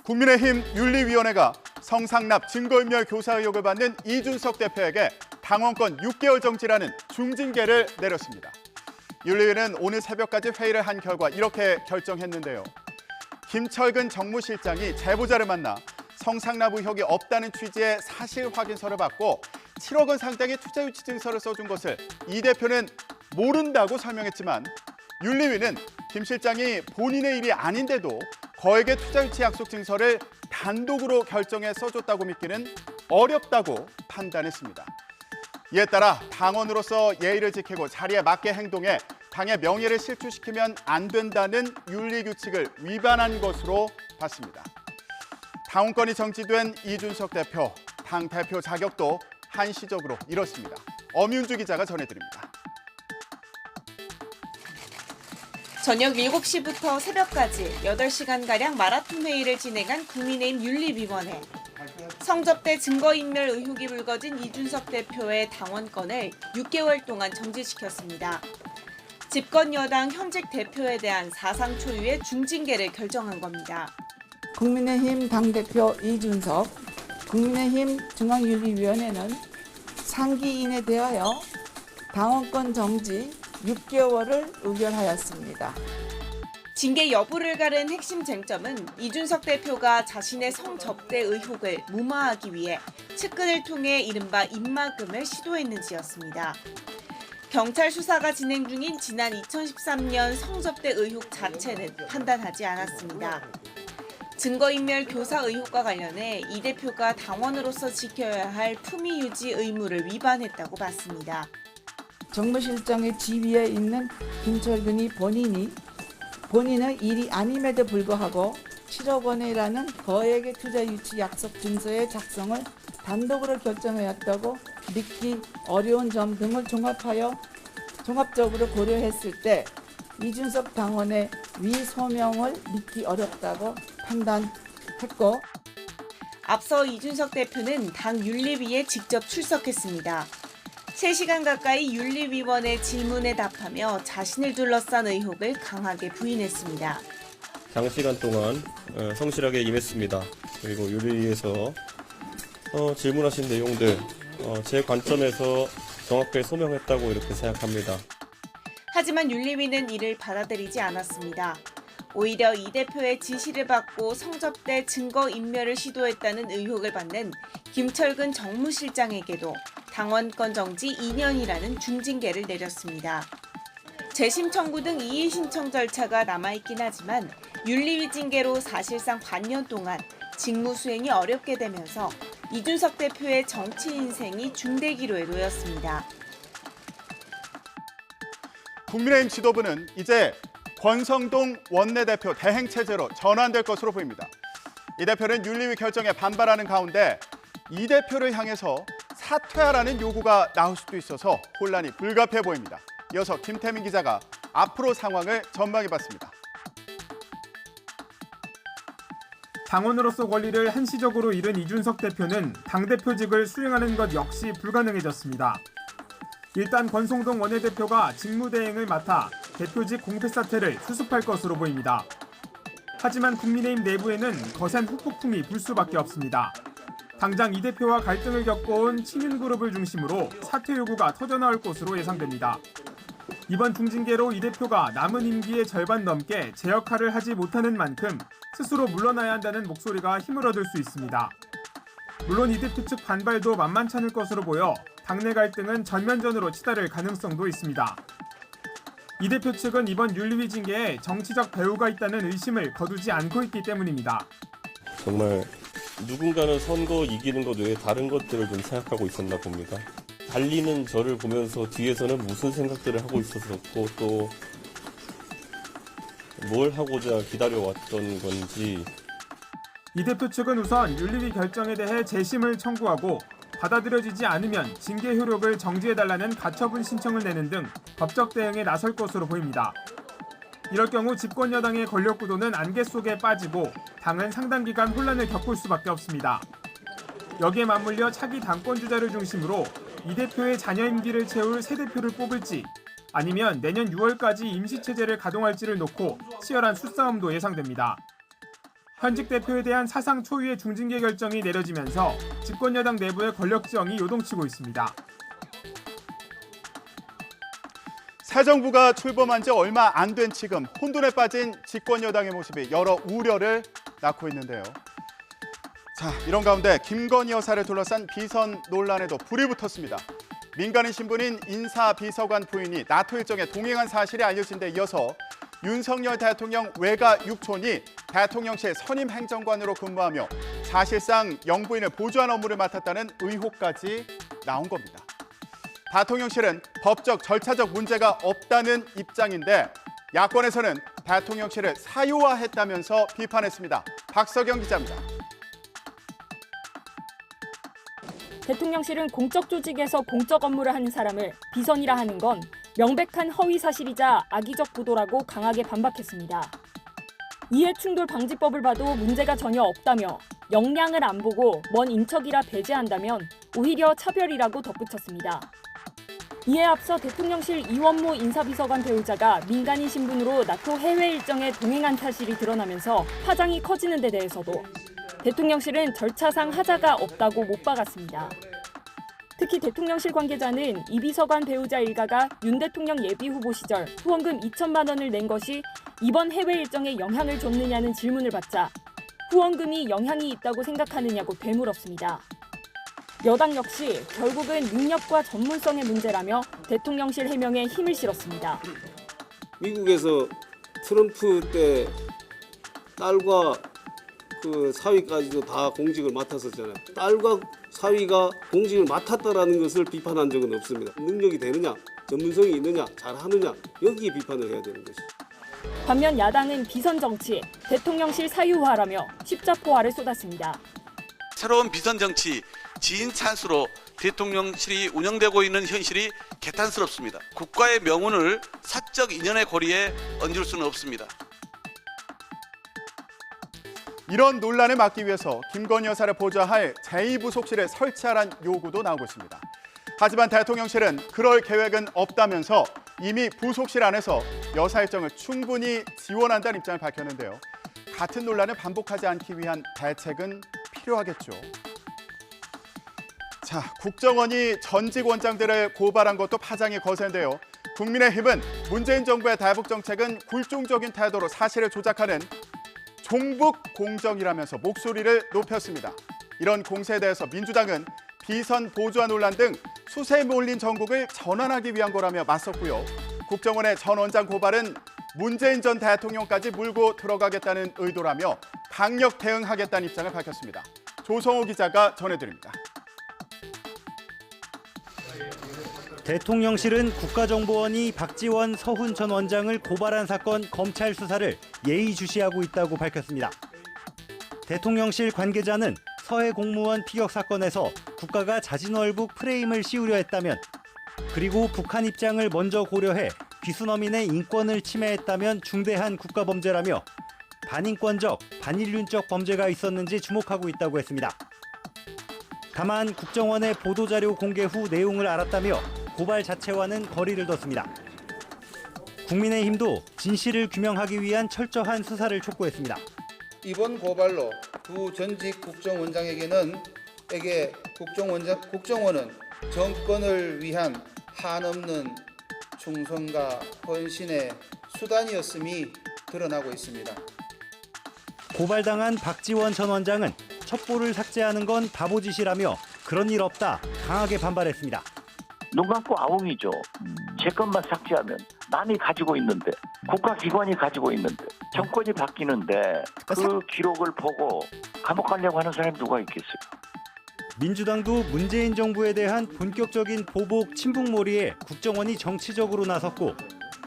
국민의힘 윤리위원회가 성상납 증거인멸 교사 의혹을 받는 이준석 대표에게 당원권 6개월 정지라는 중징계를 내렸습니다. 윤리위는 오늘 새벽까지 회의를 한 결과 이렇게 결정했는데요. 김철근 정무실장이 제보자를 만나 성상납 의혹이 없다는 취지의 사실 확인서를 받고 7억 원 상당의 투자유치 증서를 써준 것을 이 대표는 모른다고 설명했지만 윤리위는 김 실장이 본인의 일이 아닌데도 거액의 투자유치 약속 증서를 단독으로 결정해 써줬다고 믿기는 어렵다고 판단했습니다. 이에 따라 당원으로서 예의를 지키고 자리에 맞게 행동해 당의 명예를 실추시키면 안 된다는 윤리규칙을 위반한 것으로 봤습니다. 당원권이 정지된 이준석 대표, 당 대표 자격도 한시적으로 잃었습니다. 엄윤주 기자가 전해드립니다. 저녁 7시부터 새벽까지 8시간가량 마라톤 회의를 진행한 국민의힘 윤리위원회. 성접대 증거인멸 의혹이 불거진 이준석 대표의 당원권을 6개월 동안 정지시켰습니다. 집권 여당 현직 대표에 대한 사상 초유의 중징계를 결정한 겁니다. 국민의힘 당대표 이준석, 국민의힘 중앙윤리위원회는 상기인에 대하여 당원권 정지 6개월을 의결하였습니다. 징계 여부를 가른 핵심 쟁점은 이준석 대표가 자신의 성접대 의혹을 무마하기 위해 측근을 통해 이른바 입막음을 시도했는지였습니다. 경찰 수사가 진행 중인 지난 2013년 성접대 의혹 자체는 판단하지 않았습니다. 증거인멸 교사 의혹과 관련해 이 대표가 당원으로서 지켜야 할 품위 유지 의무를 위반했다고 봤습니다. 정무실장의 지위에 있는 김철근이 본인의 일이 아님에도 불구하고 7억 원이라는 거액의 투자 유치 약속 증서의 작성을 단독으로 결정하였다고 믿기 어려운 점 등을 종합적으로 고려했을 때 이준석 당원의 위소명을 믿기 어렵다고 판단했고, 앞서 이준석 대표는 당 윤리위에 직접 출석했습니다. 3시간 가까이 윤리위원회 질문에 답하며 자신을 둘러싼 의혹을 강하게 부인했습니다. 장시간 동안 성실하게 임했습니다. 그리고 윤리위에서 질문하신 내용들 제 관점에서 정확하게 소명했다고 이렇게 생각합니다. 하지만 윤리위는 이를 받아들이지 않았습니다. 오히려 이 대표의 지시를 받고 성접대 증거인멸을 시도했다는 의혹을 받는 김철근 정무실장에게도 당원권 정지 2년이라는 중징계를 내렸습니다. 재심 청구 등 이의 신청 절차가 남아있긴 하지만 윤리위 징계로 사실상 반년 동안 직무 수행이 어렵게 되면서 이준석 대표의 정치 인생이 중대기로에 놓였습니다. 국민의힘 지도부는 이제 권성동 원내대표 대행 체제로 전환될 것으로 보입니다. 이 대표는 윤리위 결정에 반발하는 가운데 이 대표를 향해서 사퇴하라는 요구가 나올 수도 있어서 혼란이 불가피해 보입니다. 이어서 김태민 기자가 앞으로 상황을 전망해봤습니다. 당원으로서 권리를 한시적으로 잃은 이준석 대표는 당대표직을 수행하는 것 역시 불가능해졌습니다. 일단 권성동 원내대표가 직무대행을 맡아 대표직 공패 사태를 수습할 것으로 보입니다. 하지만 국민의힘 내부에는 거센 후폭풍이 불 수밖에 없습니다. 당장 이 대표와 갈등을 겪어온 친윤그룹을 중심으로 사퇴 요구가 터져나올 것으로 예상됩니다. 이번 중징계로 이 대표가 남은 임기의 절반 넘게 제 역할을 하지 못하는 만큼 스스로 물러나야 한다는 목소리가 힘을 얻을 수 있습니다. 물론 이 대표 측 반발도 만만치 않을 것으로 보여 당내 갈등은 전면전으로 치달을 가능성도 있습니다. 이 대표 측은 이번 윤리위 징계에 정치적 배후가 있다는 의심을 거두지 않고 있기 때문입니다. 정말 누군가는 선거 이기는 것 외에 다른 것들을 좀 생각하고 있었나 봅니다. 달리는 저를 보면서 뒤에서는 무슨 생각들을 하고 있었었고 또 뭘 하고자 기다려왔던 건지. 이 대표 측은 우선 윤리위 결정에 대해 재심을 청구하고 받아들여지지 않으면 징계 효력을 정지해달라는 가처분 신청을 내는 등 법적 대응에 나설 것으로 보입니다. 이럴 경우 집권 여당의 권력 구도는 안개 속에 빠지고 당은 상당 기간 혼란을 겪을 수밖에 없습니다. 여기에 맞물려 차기 당권 주자를 중심으로 이 대표의 잔여 임기를 채울 새 대표를 뽑을지 아니면 내년 6월까지 임시체제를 가동할지를 놓고 치열한 수싸움도 예상됩니다. 현직 대표에 대한 사상 초유의 중징계 결정이 내려지면서 집권여당 내부의 권력지형이 요동치고 있습니다. 새 정부가 출범한 지 얼마 안 된 지금 혼돈에 빠진 집권 여당의 모습이 여러 우려를 낳고 있는데요. 자, 이런 가운데 김건희 여사를 둘러싼 비선 논란에도 불이 붙었습니다. 민간인 신분인 인사비서관 부인이 나토 일정에 동행한 사실이 알려진 데 이어서 윤석열 대통령 외가 육촌이 대통령실 선임 행정관으로 근무하며 사실상 영부인을 보좌하는 업무를 맡았다는 의혹까지 나온 겁니다. 대통령실은 법적, 절차적 문제가 없다는 입장인데 야권에서는 대통령실을 사유화했다면서 비판했습니다. 박석영 기자입니다. 대통령실은 공적 조직에서 공적 업무를 하는 사람을 비선이라 하는 건 명백한 허위 사실이자 악의적 보도라고 강하게 반박했습니다. 이해충돌 방지법을 봐도 문제가 전혀 없다며 역량을 안 보고 먼 인척이라 배제한다면 오히려 차별이라고 덧붙였습니다. 이에 앞서 대통령실 이원모 인사비서관 배우자가 민간인 신분으로 나토 해외 일정에 동행한 사실이 드러나면서 파장이 커지는 데 대해서도 대통령실은 절차상 하자가 없다고 못 박았습니다. 특히 대통령실 관계자는 이 비서관 배우자 일가가 윤 대통령 예비후보 시절 후원금 2천만 원을 낸 것이 이번 해외 일정에 영향을 줬느냐는 질문을 받자 후원금이 영향이 있다고 생각하느냐고 되물었습니다. 여당 역시 결국은 능력과 전문성의 문제라며 대통령실 해명에 힘을 실었습니다. 미국에서 트럼프 때 딸과 그 사위까지도 다 공직을 맡았었잖아요. 딸과 사위가 공직을 맡았다라는 것을 비판한 적은 없습니다. 능력이 되느냐, 전문성이 있느냐, 잘하느냐 여기에 비판을 해야 되는 것이죠. 반면 야당은 비선 정치, 대통령실 사유화라며 십자포화를 쏟았습니다. 새로운 비선 정치, 지인 찬스로 대통령실이 운영되고 있는 현실이 개탄스럽습니다. 국가의 명운을 사적 인연의 고리에 얹을 수는 없습니다. 이런 논란을 막기 위해서 김건희 여사를 보좌할 제2부속실을 설치하라는 요구도 나오고 있습니다. 하지만 대통령실은 그럴 계획은 없다면서 이미 부속실 안에서 여사 일정을 충분히 지원한다는 입장을 밝혔는데요. 같은 논란을 반복하지 않기 위한 대책은 필요하겠죠. 자, 국정원이 전직 원장들을 고발한 것도 파장이 거센데요. 국민의힘은 문재인 정부의 대북 정책은 굴종적인 태도로 사실을 조작하는 종북 공정이라면서 목소리를 높였습니다. 이런 공세에 대해서 민주당은 비선 보좌 논란 등 수세에 몰린 전국을 전환하기 위한 거라며 맞섰고요. 국정원의 전 원장 고발은 문재인 전 대통령까지 물고 들어가겠다는 의도라며 강력 대응하겠다는 입장을 밝혔습니다. 조성호 기자가 전해드립니다. 대통령실은 국가정보원이 박지원, 서훈 전 원장을 고발한 사건 검찰 수사를 예의주시하고 있다고 밝혔습니다. 대통령실 관계자는 서해 공무원 피격 사건에서 국가가 자진월북 프레임을 씌우려 했다면, 그리고 북한 입장을 먼저 고려해 귀순어민의 인권을 침해했다면 중대한 국가범죄라며 반인권적, 반인륜적 범죄가 있었는지 주목하고 있다고 했습니다. 다만 국정원의 보도자료 공개 후 내용을 알았다며 고발 자체와는 거리를 뒀습니다. 국민의힘도 진실을 규명하기 위한 철저한 수사를 촉구했습니다. 이번 고발로 두 전직 국정원장에게 국정원은 정권을 위한 한없는 충성과 헌신의 수단이었음이 드러나고 있습니다. 고발당한 박지원 전 원장은 첩보를 삭제하는 건 바보짓이라며 그런 일 없다 강하게 반발했습니다. 눈 감고 아웅이죠. 제 것만 삭제하면 남이 가지고 있는데, 국가기관이 가지고 있는데, 정권이 바뀌는데 그 기록을 보고 감옥 가려고 하는 사람이 누가 있겠어요. 민주당도 문재인 정부에 대한 본격적인 보복 친북몰이에 국정원이 정치적으로 나섰고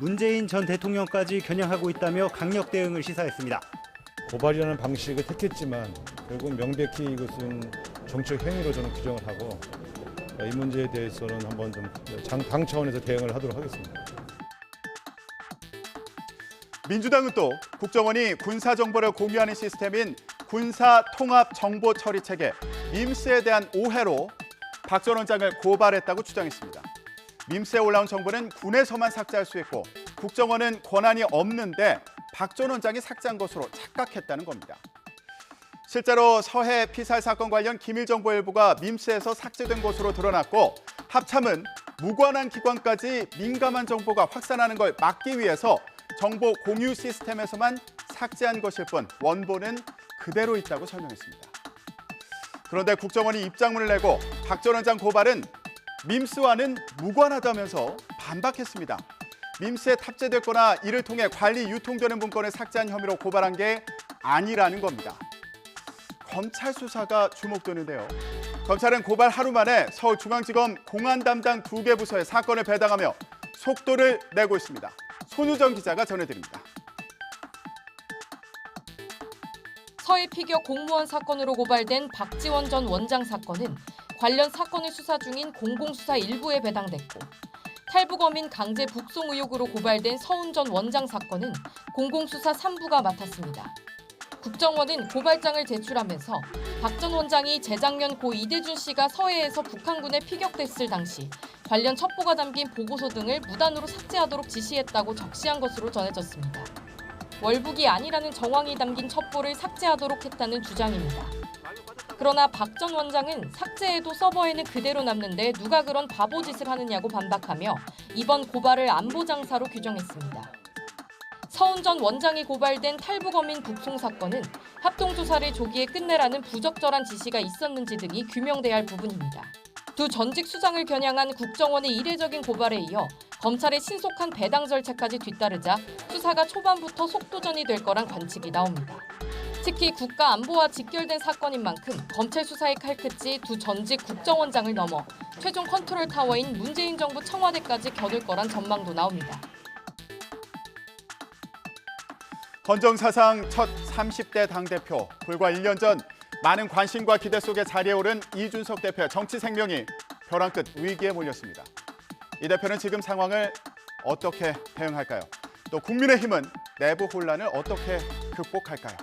문재인 전 대통령까지 겨냥하고 있다며 강력 대응을 시사했습니다. 고발이라는 방식을 택했지만 결국 명백히 이것은 정책 행위로 저는 규정을 하고 이 문제에 대해서는 한번 좀 당 차원에서 대응을 하도록 하겠습니다. 민주당은 또 국정원이 군사 정보를 공유하는 시스템인 군사통합정보처리체계 밈스에 대한 오해로 박 전 원장을 고발했다고 주장했습니다. 밈스에 올라온 정보는 군에서만 삭제할 수 있고 국정원은 권한이 없는데 박 전 원장이 삭제한 것으로 착각했다는 겁니다. 실제로 서해 피살 사건 관련 기밀 정보 일부가 밈스에서 삭제된 것으로 드러났고 합참은 무관한 기관까지 민감한 정보가 확산하는 걸 막기 위해서 정보 공유 시스템에서만 삭제한 것일 뿐 원본은 그대로 있다고 설명했습니다. 그런데 국정원이 입장문을 내고 박 전 원장 고발은 밈스와는 무관하다면서 반박했습니다. 밈스에 탑재됐거나 이를 통해 관리 유통되는 문건을 삭제한 혐의로 고발한 게 아니라는 겁니다. 검찰 수사가 주목되는데요. 검찰은 고발 하루 만에 서울중앙지검 공안 담당 2개 부서에 사건을 배당하며 속도를 내고 있습니다. 손우정 기자가 전해드립니다. 서해 피격 공무원 사건으로 고발된 박지원 전 원장 사건은 관련 사건을 수사 중인 공공수사 1부에 배당됐고 탈북어민 강제 북송 의혹으로 고발된 서훈 전 원장 사건은 공공수사 3부가 맡았습니다. 국정원은 고발장을 제출하면서 박 전 원장이 재작년 고 이대준 씨가 서해에서 북한군에 피격됐을 당시 관련 첩보가 담긴 보고서 등을 무단으로 삭제하도록 지시했다고 적시한 것으로 전해졌습니다. 월북이 아니라는 정황이 담긴 첩보를 삭제하도록 했다는 주장입니다. 그러나 박 전 원장은 삭제해도 서버에는 그대로 남는데 누가 그런 바보짓을 하느냐고 반박하며 이번 고발을 안보장사로 규정했습니다. 서훈 전 원장이 고발된 탈북어민 북송 사건은 합동조사를 조기에 끝내라는 부적절한 지시가 있었는지 등이 규명돼야 할 부분입니다. 두 전직 수장을 겨냥한 국정원의 이례적인 고발에 이어 검찰의 신속한 배당 절차까지 뒤따르자 수사가 초반부터 속도전이 될 거란 관측이 나옵니다. 특히 국가 안보와 직결된 사건인 만큼 검찰 수사의 칼끝이 두 전직 국정원장을 넘어 최종 컨트롤 타워인 문재인 정부 청와대까지 겨눌 거란 전망도 나옵니다. 헌정사상 첫 30대 당대표, 불과 1년 전 많은 관심과 기대 속에 자리에 오른 이준석 대표의 정치 생명이 벼랑 끝 위기에 몰렸습니다. 이 대표는 지금 상황을 어떻게 대응할까요? 또 국민의힘은 내부 혼란을 어떻게 극복할까요?